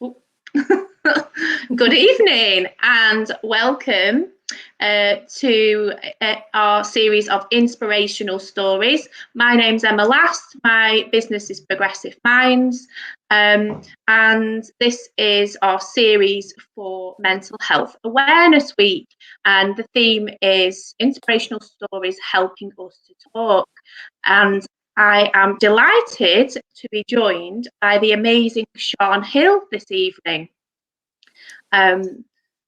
Good evening and welcome to our series of inspirational stories. My name's Emma Last. My business is Progressive Minds, and this is our series for Mental Health Awareness Week. And the theme is inspirational stories helping us to talk. And I am delighted to be joined by the amazing Sian Hill this evening.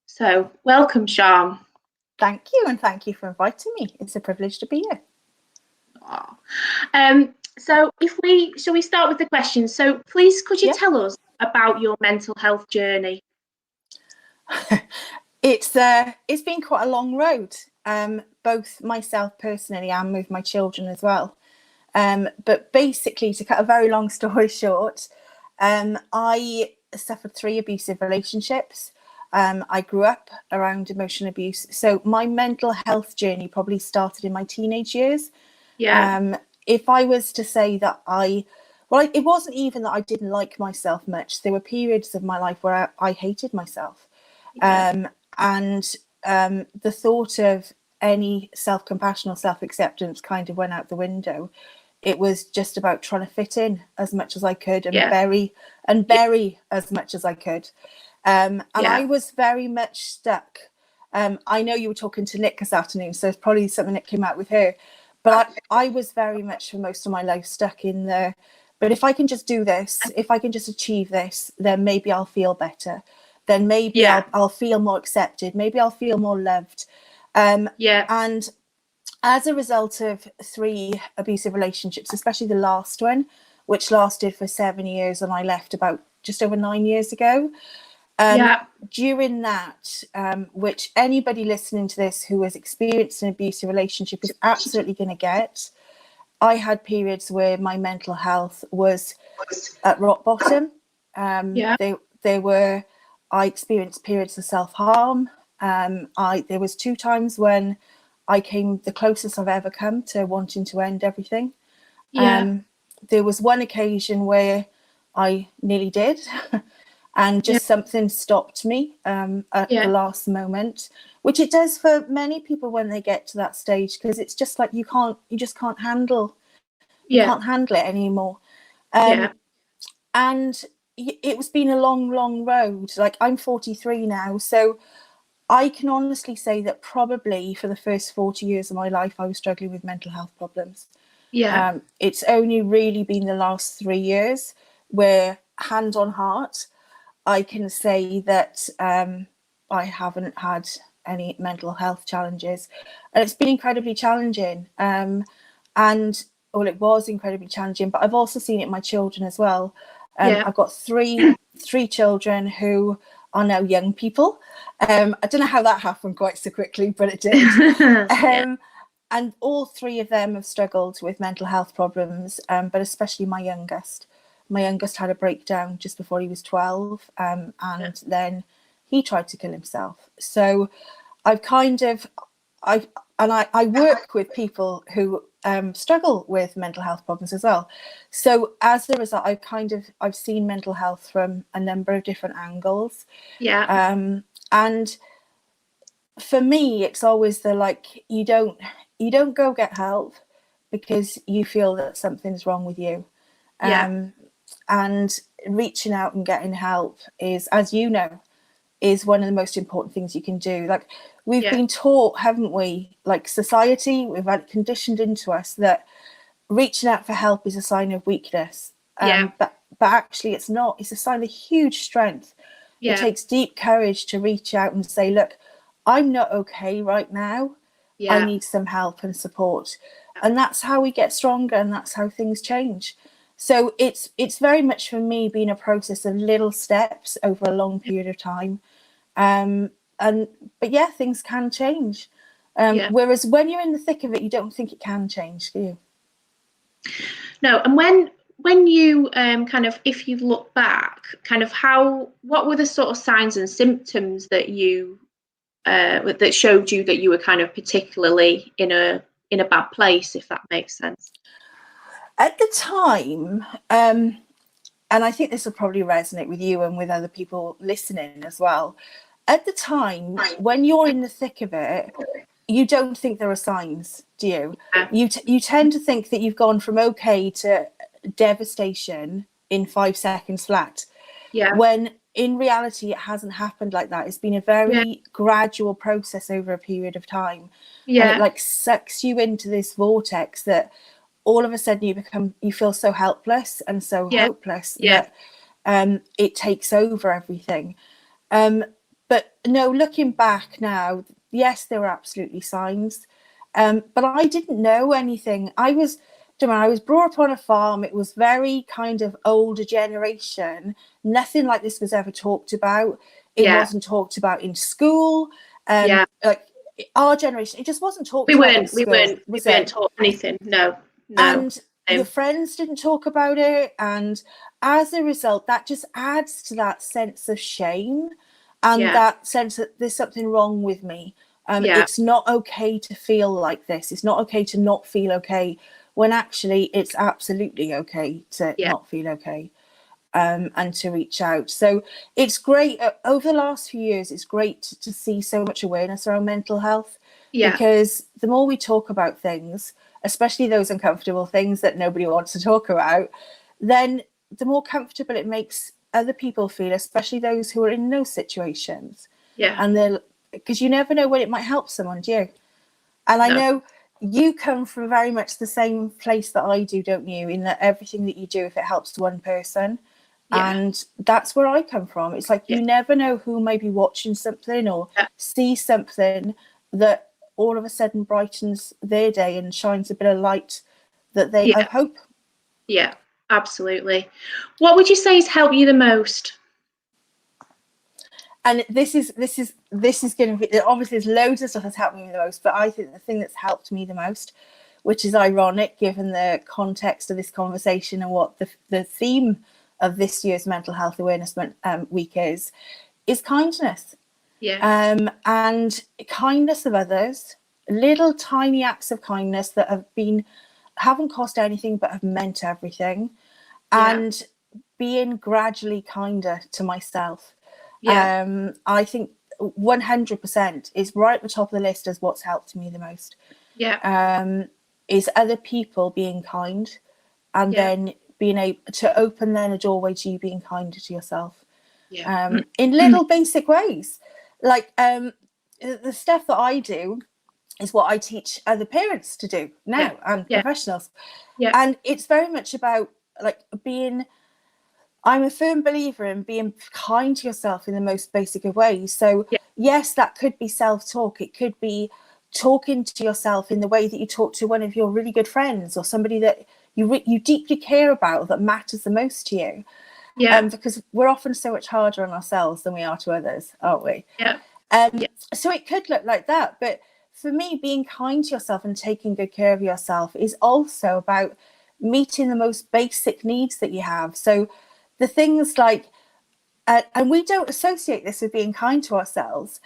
So welcome, Sian. Thank you, and thank you for inviting me. It's a privilege to be here. So shall we start with the questions? So please, could you tell us about your mental health journey? It's been quite a long road, both myself personally and with my children as well. But basically, to cut a very long story short, I suffered 3 abusive relationships. I grew up around emotional abuse. So my mental health journey probably started in my teenage years. If I was to say that it wasn't even that I didn't like myself much. There were periods of my life where I hated myself. And the thought of any self-compassion or self-acceptance kind of went out the window. It was just about trying to fit in as much as I could and bury as much as I could. And I was very much stuck. I know you were talking to Nick this afternoon, so it's probably something that came out with her. But I was very much for most of my life stuck in there. But if I can just do this, if I can just achieve this, then maybe I'll feel better. Then maybe I'll feel more accepted. Maybe I'll feel more loved. And as a result of 3 abusive relationships, especially the last one, which lasted for 7 years, and I left about just over 9 years ago. During that, which anybody listening to this who has experienced an abusive relationship is absolutely going to get, I had periods where my mental health was at rock bottom. I experienced periods of self-harm. There was 2 times when I came the closest I've ever come to wanting to end everything. There was one occasion where I nearly did. And just something stopped me at the last moment, which it does for many people when they get to that stage, because it's just like you just can't handle it anymore. And it's been a long road. Like, I'm 43 now, so I can honestly say that probably for the first 40 years of my life I was struggling with mental health problems. It's only really been the last 3 years where, hand on heart, I can say that I haven't had any mental health challenges, and it's been incredibly challenging. It was incredibly challenging, but I've also seen it in my children as well. I've got three children who are now young people. I don't know how that happened quite so quickly, but it did. And all 3 of them have struggled with mental health problems, but especially my youngest. My youngest had a breakdown just before he was 12, and then he tried to kill himself. So I work with people who struggle with mental health problems as well. So as a result, I've seen mental health from a number of different angles. And for me, it's always you don't go get help because you feel that something's wrong with you. And reaching out and getting help is, as you know, is one of the most important things you can do. Like, we've been taught, haven't we, like society, we've had conditioned into us that reaching out for help is a sign of weakness. But actually it's not. It's a sign of huge strength. It takes deep courage to reach out and say, look, I'm not okay right now. I need some help and support. And that's how we get stronger, and that's how things change. So it's very much for me been a process of little steps over a long period of time. But things can change. Whereas when you're in the thick of it, you don't think it can change, do you? No. And when you if you look back, what were the sort of signs and symptoms that you that showed you that you were kind of particularly in a bad place, if that makes sense? At the time, and I think this will probably resonate with you and with other people listening as well. At the time, when you're in the thick of it, you don't think there are signs, do you? You tend to think that you've gone from okay to devastation in 5 seconds flat. Yeah. When in reality, it hasn't happened like that. It's been a very gradual process over a period of time. Yeah. And it like sucks you into this vortex that all of a sudden you feel so helpless and so hopeless that it takes over everything. But no, looking back now, yes, there were absolutely signs. But I didn't know anything. I was brought up on a farm. It was very kind of older generation. Nothing like this was ever talked about. It wasn't talked about in school. Like our generation, it just wasn't talked about in school. We weren't taught anything. No. And your friends didn't talk about it. And as a result, that just adds to that sense of shame and that sense that there's something wrong with me. It's not okay to feel like this. It's not okay to not feel okay, when actually it's absolutely okay to not feel okay, and to reach out. So it's great. Over the last few years, it's great to see so much awareness around mental health, because the more we talk about things, especially those uncomfortable things that nobody wants to talk about, then the more comfortable it makes other people feel, especially those who are in those situations. And because you never know when it might help someone, do you? And I know you come from very much the same place that I do, don't you? In that everything that you do, if it helps one person, and that's where I come from. It's like you never know who may be watching something or see something that all of a sudden brightens their day and shines a bit of light that they of hope. Yeah, absolutely. What would you say has helped you the most? And this is going to be, obviously there's loads of stuff that's helped me the most, but I think the thing that's helped me the most, which is ironic given the context of this conversation and what the theme of this year's Mental Health Awareness Week is kindness. And kindness of others, little tiny acts of kindness that haven't cost anything but have meant everything, and being gradually kinder to myself. I think 100% is right at the top of the list as what's helped me the most. Is other people being kind, and then being able to open then a doorway to you being kinder to yourself. In little basic ways, like the stuff that I do is what I teach other parents to do now, and professionals. And it's very much about like I'm a firm believer in being kind to yourself in the most basic of ways. So yes, that could be self-talk. It could be talking to yourself in the way that you talk to one of your really good friends, or somebody that you deeply care about, that matters the most to you. Because we're often so much harder on ourselves than we are to others, aren't we? So it could look like that. But for me, being kind to yourself and taking good care of yourself is also about meeting the most basic needs that you have. So the things like, and we don't associate this with being kind to ourselves,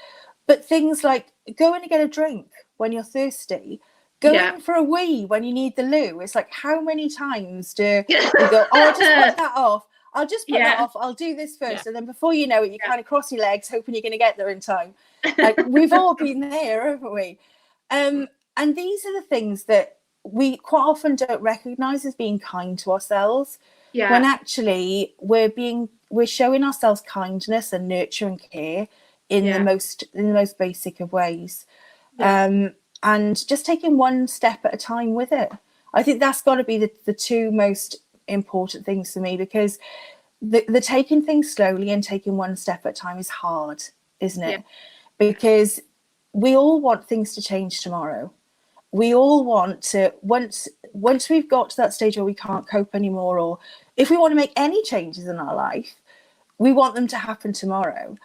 but things like going to get a drink when you're thirsty, going for a wee when you need the loo. It's like, how many times do we go, oh, I'll just put that off. I'll just put that off. I'll do this first. And then before you know it, you kind of cross your legs, hoping you're going to get there in time. Like, we've all been there, haven't we? And these are the things that we quite often don't recognize as being kind to ourselves. When actually we're showing ourselves kindness and nurture and care in the most basic of ways. And just taking one step at a time with it. I think that's got to be the two most important things for me, because the taking things slowly and taking one step at a time is hard, isn't it? Because we all want things to change tomorrow. We all want to, once we've got to that stage where we can't cope anymore, or if we want to make any changes in our life, we want them to happen tomorrow.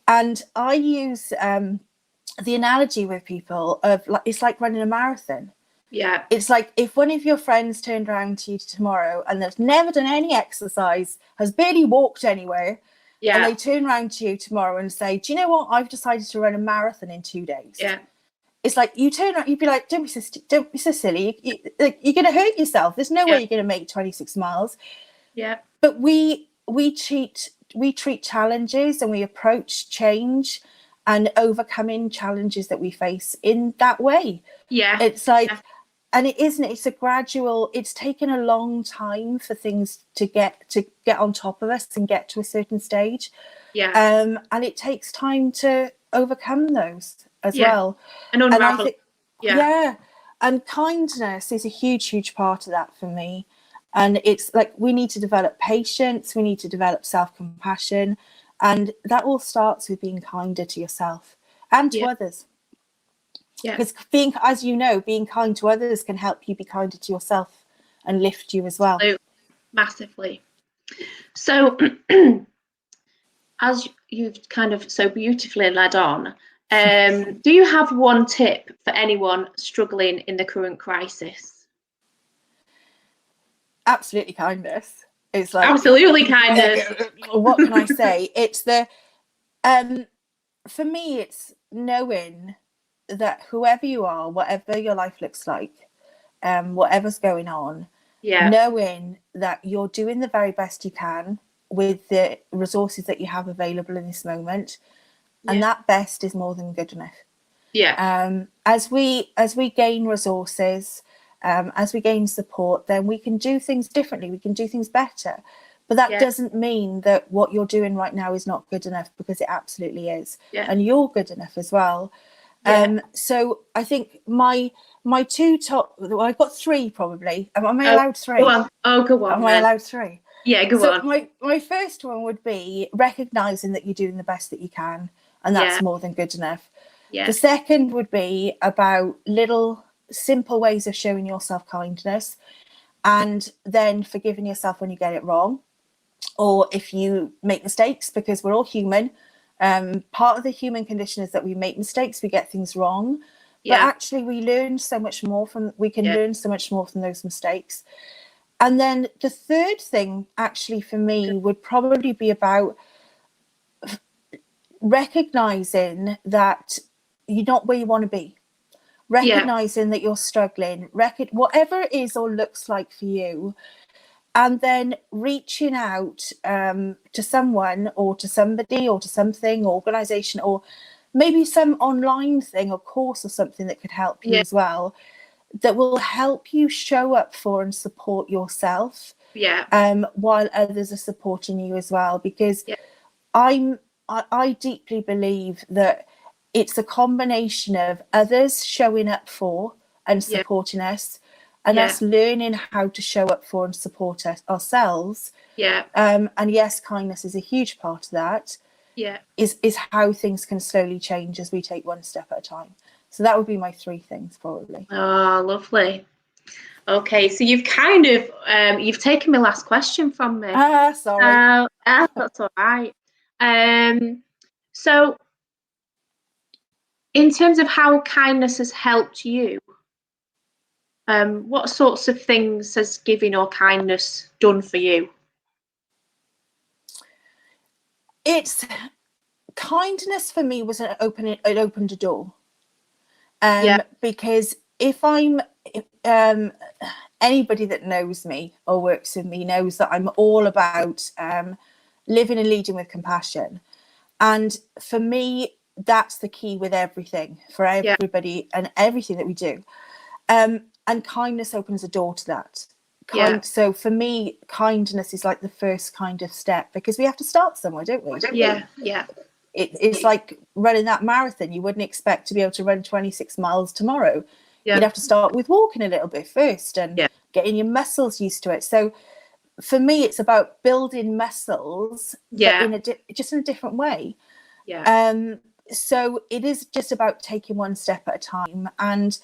And I use the analogy with people of, like, it's like running a marathon. It's like if one of your friends turned around to you tomorrow and they've never done any exercise, has barely walked anywhere, and they turn around to you tomorrow and say, do you know what, I've decided to run a marathon in 2 days. It's like, you turn around, you'd be like, don't be so silly. You're going to hurt yourself. There's no way you're going to make 26 miles. But we we treat challenges and we approach change and overcoming challenges that we face in that way. Yeah. It's like, and it's a gradual, it's taken a long time for things to get on top of us and get to a certain stage. Yeah. And it takes time to overcome those as well. And unravel. And kindness is a huge part of that for me. And it's like, we need to develop patience, we need to develop self-compassion, and that all starts with being kinder to yourself and to others. Because being, as you know, being kind to others can help you be kinder to yourself and lift you as well. Massively. So as you've kind of so beautifully led on, do you have one tip for anyone struggling in the current crisis? Absolutely kindness. It's like, absolutely kindness. What can I say? It's the for me, it's knowing that whoever you are, whatever your life looks like, whatever's going on, knowing that you're doing the very best you can with the resources that you have available in this moment, and that best is more than good enough. As we gain resources, as we gain support, then we can do things differently, we can do things better. But that doesn't mean that what you're doing right now is not good enough, because it absolutely is. And you're good enough as well. So I think my two top, well, I've got three probably. Am I allowed three? Go on. Go on. Am I allowed three? Yeah, go on. My first one would be recognising that you're doing the best that you can, and that's more than good enough. The second would be about little simple ways of showing yourself kindness, and then forgiving yourself when you get it wrong, or if you make mistakes, because we're all human. Part of the human condition is that we make mistakes, we get things wrong, but actually we learn so much more from, we can learn so much more from those mistakes. And then the third thing actually for me would probably be about recognizing that you're not where you want to be, recognizing that you're struggling, whatever it is or looks like for you, and then reaching out to someone or to somebody or to something, organization, or maybe some online thing or course or something that could help you as well, that will help you show up for and support yourself while others are supporting you as well. Because I deeply believe that it's a combination of others showing up for and supporting us, and us learning how to show up for and support ourselves. And yes, kindness is a huge part of that. Is how things can slowly change as we take one step at a time. So that would be my three things probably. Oh, lovely. Okay, so you've kind of you've taken my last question from me. Sorry. That's all right. So in terms of how kindness has helped you, what sorts of things has giving or kindness done for you? It's kindness for me was it opened a door. Because if I'm anybody that knows me or works with me knows that I'm all about living and leading with compassion. And for me, that's the key with everything, for everybody and everything that we do. And kindness opens a door to that. So for me, kindness is like the first kind of step, because we have to start somewhere, don't we? It's like running that marathon. You wouldn't expect to be able to run 26 miles tomorrow. You'd have to start with walking a little bit first and getting your muscles used to it. So for me, it's about building muscles, but in just in a different way. So it is just about taking one step at a time. And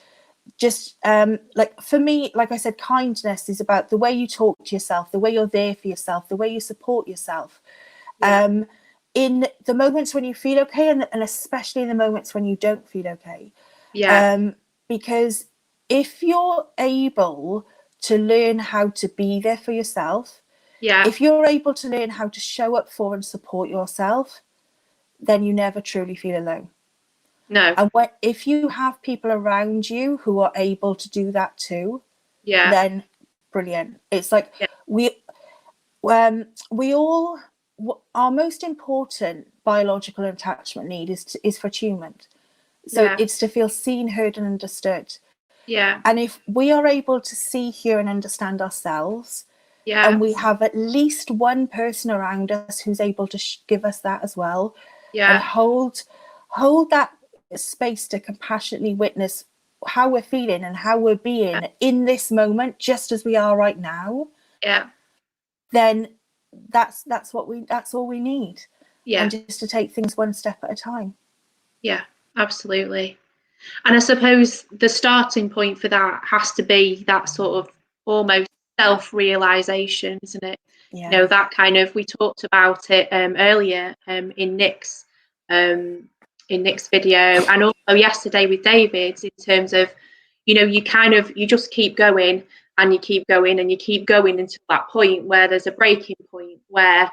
just like for me, like I said, kindness is about the way you talk to yourself, the way you're there for yourself, the way you support yourself. In the moments when you feel okay, and especially in the moments when you don't feel okay. Because if you're able to learn how to be there for yourself, if you're able to learn how to show up for and support yourself, then you never truly feel alone. And if you have people around you who are able to do that too, then brilliant. It's like our most important biological attachment need is for attunement. So Yeah. it's to feel seen, heard, and understood. Yeah. And if we are able to see, hear, and understand ourselves, Yeah. and we have at least one person around us who's able to give us that as well, and Yeah. hold that space to compassionately witness how we're feeling and how we're being in this moment, just as we are right now. Yeah. Then that's all we need. Yeah. And just to take things one step at a time. Yeah, absolutely. And I suppose the starting point for that has to be that sort of almost self-realization, isn't it? Yeah. You know, that kind of, we talked about it earlier in Nick's video, and also yesterday with David, in terms of, you know, you just keep going and you keep going and you keep going until that point where there's a breaking point where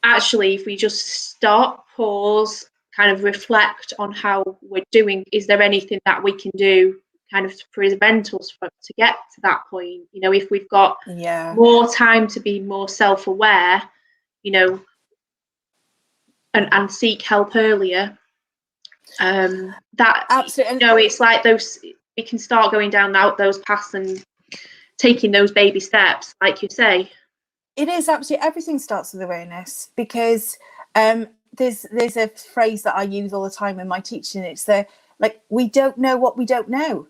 actually, if we just stop, pause, kind of reflect on how we're doing, is there anything that we can do kind of to prevent us from to get to that point? You know, if we've got more time to be more self-aware, you know, and seek help earlier, that absolutely, you know, it's like those, we can start going down those paths and taking those baby steps, like you say. It is absolutely, everything starts with awareness, because there's a phrase that I use all the time in my teaching. It's we don't know what we don't know,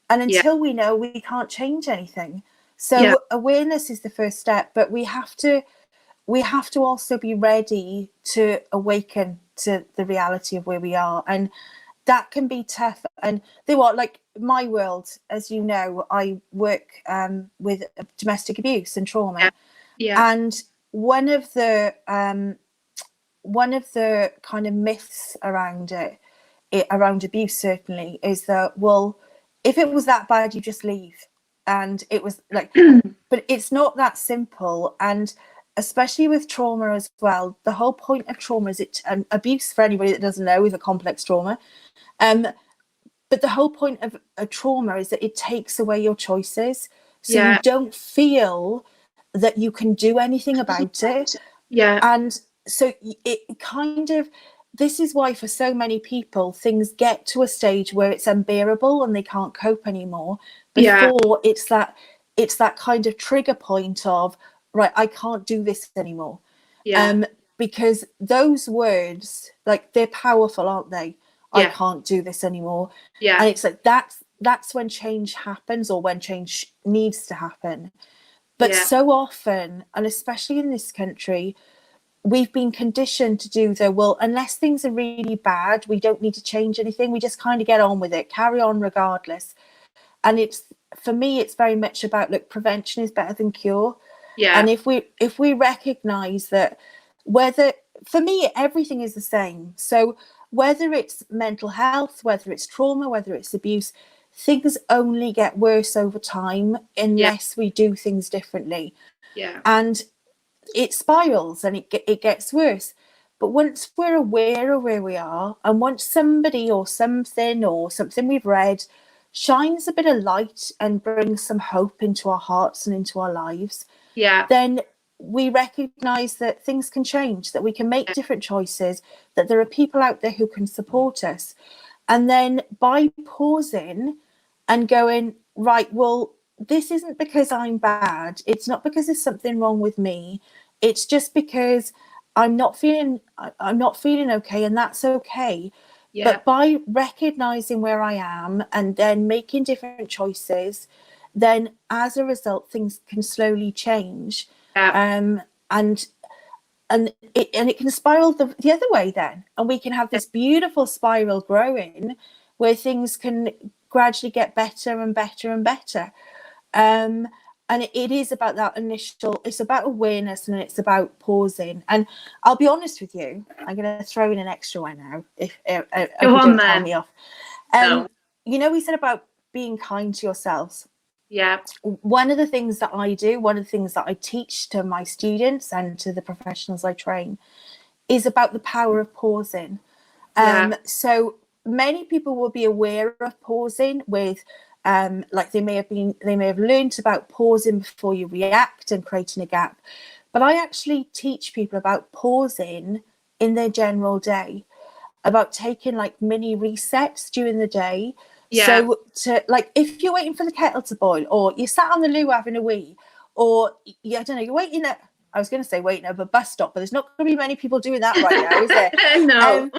and until we know, we can't change anything. So awareness is the first step, but we have to also be ready to awaken to the reality of where we are, and that can be tough. And like my world, as you know, I work with domestic abuse and trauma. And one of the kind of myths around around abuse, certainly, is that, well, if it was that bad, you just leave. And it was like, but it's not that simple. And especially with trauma as well, the whole point of trauma is abuse, for anybody that doesn't know, is a complex trauma. But the whole point of a trauma is that it takes away your choices. So you don't feel that you can do anything about it. And so it kind of, this is why for so many people things get to a stage where it's unbearable and they can't cope anymore before it's that kind of trigger point of, right, I can't do this anymore. Because those words, like, they're powerful, aren't they? I can't do this anymore. And it's like that's when change happens, or when change needs to happen. But so often, and especially in this country, we've been conditioned to do unless things are really bad, we don't need to change anything. We just kind of get on with it, carry on regardless. And for me, it's very much about, look, prevention is better than cure. And if we recognize that, for me, everything is the same. So whether it's mental health, whether it's trauma, whether it's abuse, things only get worse over time unless we do things differently. And it spirals and it gets worse. But once we're aware of where we are, and once somebody or something we've read shines a bit of light and brings some hope into our hearts and into our lives, then we recognize that things can change, that we can make different choices, that there are people out there who can support us. And then by pausing and going, right, well, this isn't because I'm bad. It's not because there's something wrong with me. It's just because I'm not feeling okay, and that's okay. But by recognizing where I am and then making different choices, then as a result, things can slowly change. And it can spiral the other way then, and we can have this beautiful spiral growing where things can gradually get better and better and better. And it is about that it's about awareness, and it's about pausing. And I'll be honest with you, I'm going to throw in an extra one now, if you don't tell me off. You know, we said about being kind to yourselves. One of the things that I do, one of the things that I teach to my students and to the professionals I train, is about the power of pausing. So many people will be aware of pausing with, like they may have learned about pausing before you react and creating a gap. But I actually teach people about pausing in their general day, about taking like mini resets during the day. Yeah. So to like, if you're waiting for the kettle to boil, or you sat on the loo having a wee, or I don't know, you're waiting at, I was going to say waiting at a bus stop, but there's not going to be many people doing that right now, is there? No.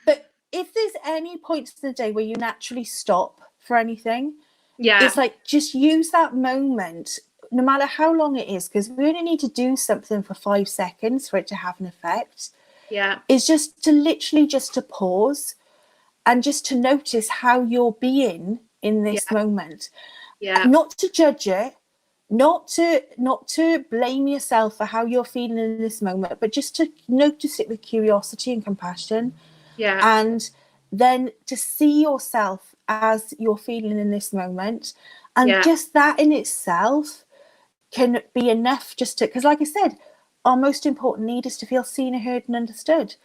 But if there's any points in the day where you naturally stop for anything, Yeah. it's like, just use that moment, no matter how long it is, because we only need to do something for 5 seconds for it to have an effect. Yeah. Is just to literally just to pause and just to notice how you're being in this moment. Yeah. Not to judge it, not to blame yourself for how you're feeling in this moment, but just to notice it with curiosity and compassion. Yeah. And then to see yourself as you're feeling in this moment. And just that in itself can be enough, just to, because like I said, our most important need is to feel seen, heard and understood.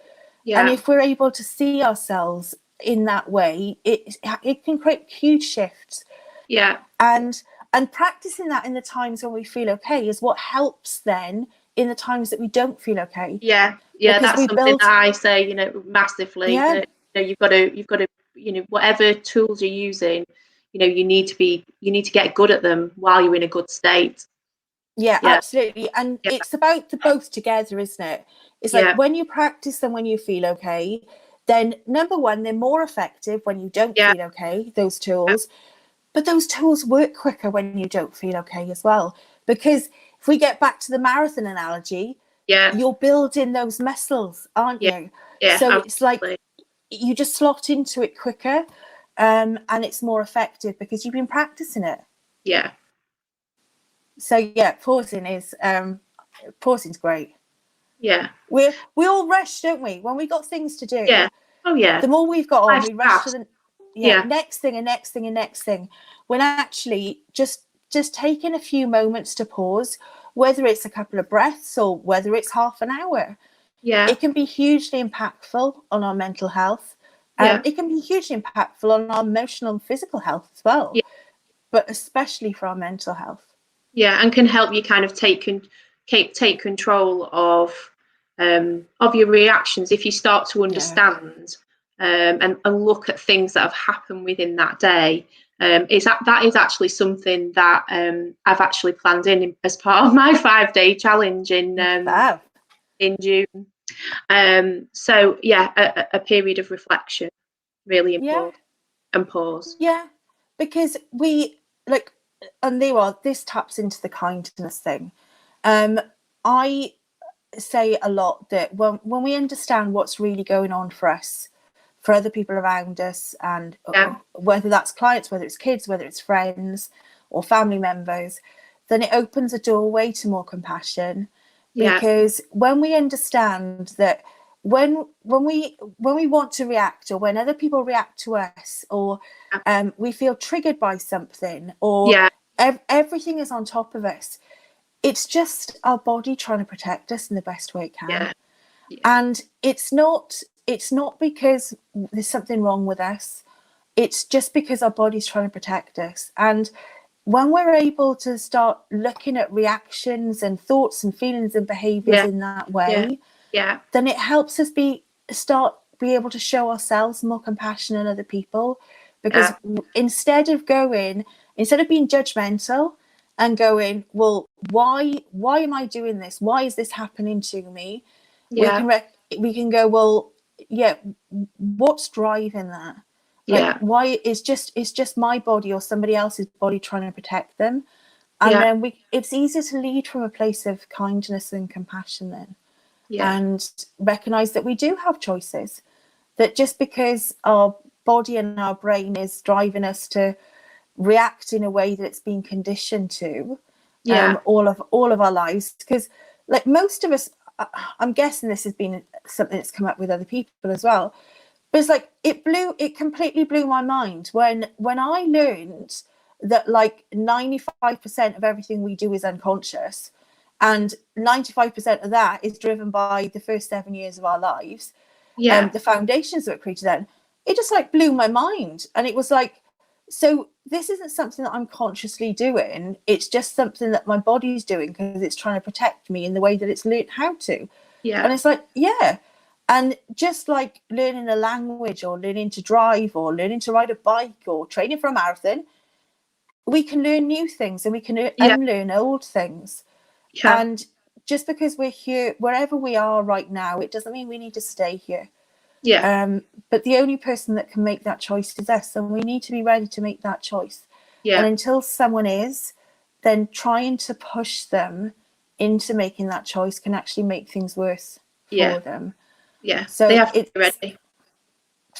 Yeah. And if we're able to see ourselves in that way, it can create huge shifts. Yeah. And practicing that in the times when we feel okay is what helps then in the times that we don't feel okay. Yeah. Because That's something that I say, massively. Yeah. That, you've got to, whatever tools you're using, you need to get good at them while you're in a good state. Yeah, absolutely. And it's about the both together, isn't it? It's like when you practice them when you feel okay, then number one, they're more effective when you don't feel okay, those tools. But those tools work quicker when you don't feel okay as well. Because if we get back to the marathon analogy, you're building those muscles, aren't you? So absolutely. it's like you just slot into it quicker, and it's more effective because you've been practicing it. Yeah. So yeah, pausing's great. Yeah. We all rush, don't we? When we got things to do. Yeah. Oh yeah. The more we've got on, we rush to the next thing and next thing and next thing. When actually just taking a few moments to pause, whether it's a couple of breaths or whether it's half an hour, it can be hugely impactful on our mental health. It can be hugely impactful on our emotional and physical health as well, but especially for our mental health. Yeah, and can help you kind of take control of your reactions if you start to understand and look at things that have happened within that day. That is actually something that I've actually planned in as part of my 5-day challenge in June. So yeah, a period of reflection, really important, and pause. Yeah, because we like, and this taps into the kindness thing. I say a lot that when we understand what's really going on for us, for other people around us, and whether that's clients, whether it's kids, whether it's friends or family members, then it opens a doorway to more compassion. Because when we understand that when we want to react, or when other people react to us, or we feel triggered by something, or everything is on top of us, it's just our body trying to protect us in the best way it can. And it's not because there's something wrong with us. It's just because our body's trying to protect us. And when we're able to start looking at reactions and thoughts and feelings and behaviors in that way, then it helps us be able to show ourselves more compassion on other people. Because instead of being judgmental and going, well, why am I doing this? Why is this happening to me? We can go, well, what's driving that? Like, why it's just my body or somebody else's body trying to protect them. And then it's easier to lead from a place of kindness and compassion then. And recognize that we do have choices, that just because our body and our brain is driving us to react in a way that it's been conditioned to all of our lives, because like most of us, I'm guessing this has been something that's come up with other people as well, but it's like it completely blew my mind when I learned that like 95% of everything we do is unconscious, and 95% of that is driven by the first 7 years of our lives. The foundations that were created then, it just like blew my mind. And it was like, So this isn't something that I'm consciously doing. It's just something that my body's doing because it's trying to protect me in the way that it's learned how to. Yeah. And it's like, yeah. And just like learning a language or learning to drive or learning to ride a bike or training for a marathon, we can learn new things and we can unlearn old things. Yeah. And just because we're here, wherever we are right now, it doesn't mean we need to stay here. Yeah. But the only person that can make that choice is us, and we need to be ready to make that choice. Yeah. And until someone is, then trying to push them into making that choice can actually make things worse for them. Yeah. So they have to be ready.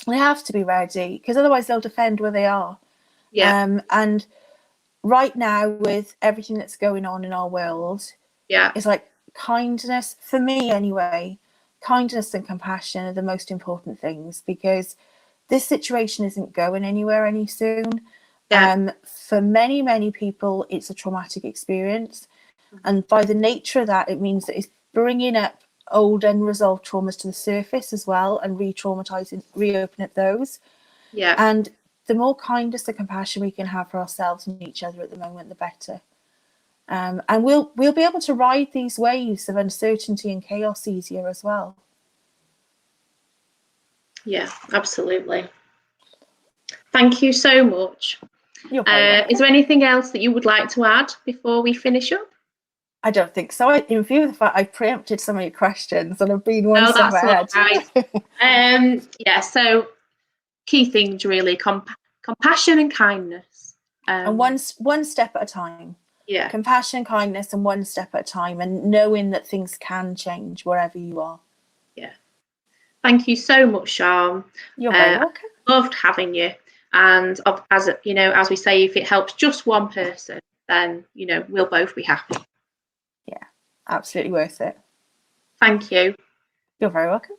They have to be ready, because otherwise they'll defend where they are. Yeah. And right now, with everything that's going on in our world, Yeah. it's like kindness, for me anyway, kindness and compassion are the most important things, because this situation isn't going anywhere any soon. Yeah. For many, many people, it's a traumatic experience. And by the nature of that, it means that it's bringing up old unresolved traumas to the surface as well, and re-traumatizing, reopening up those. Yeah. And the more kindness and compassion we can have for ourselves and each other at the moment, the better. And we'll be able to ride these waves of uncertainty and chaos easier as well. Yeah, absolutely. Thank you so much. You're very welcome. Is there anything else that you would like to add before we finish up? I don't think so. In view of the fact I preempted some of your questions and I've been one step ahead. Right. Yeah, so key things really, compassion and kindness. And one step at a time. Yeah. Compassion, kindness, and one step at a time, and knowing that things can change wherever you are. Yeah. Thank you so much, Sian. You're very welcome. Loved having you. And as you know, as we say, if it helps just one person, then we'll both be happy. Yeah, absolutely worth it. Thank you. You're very welcome.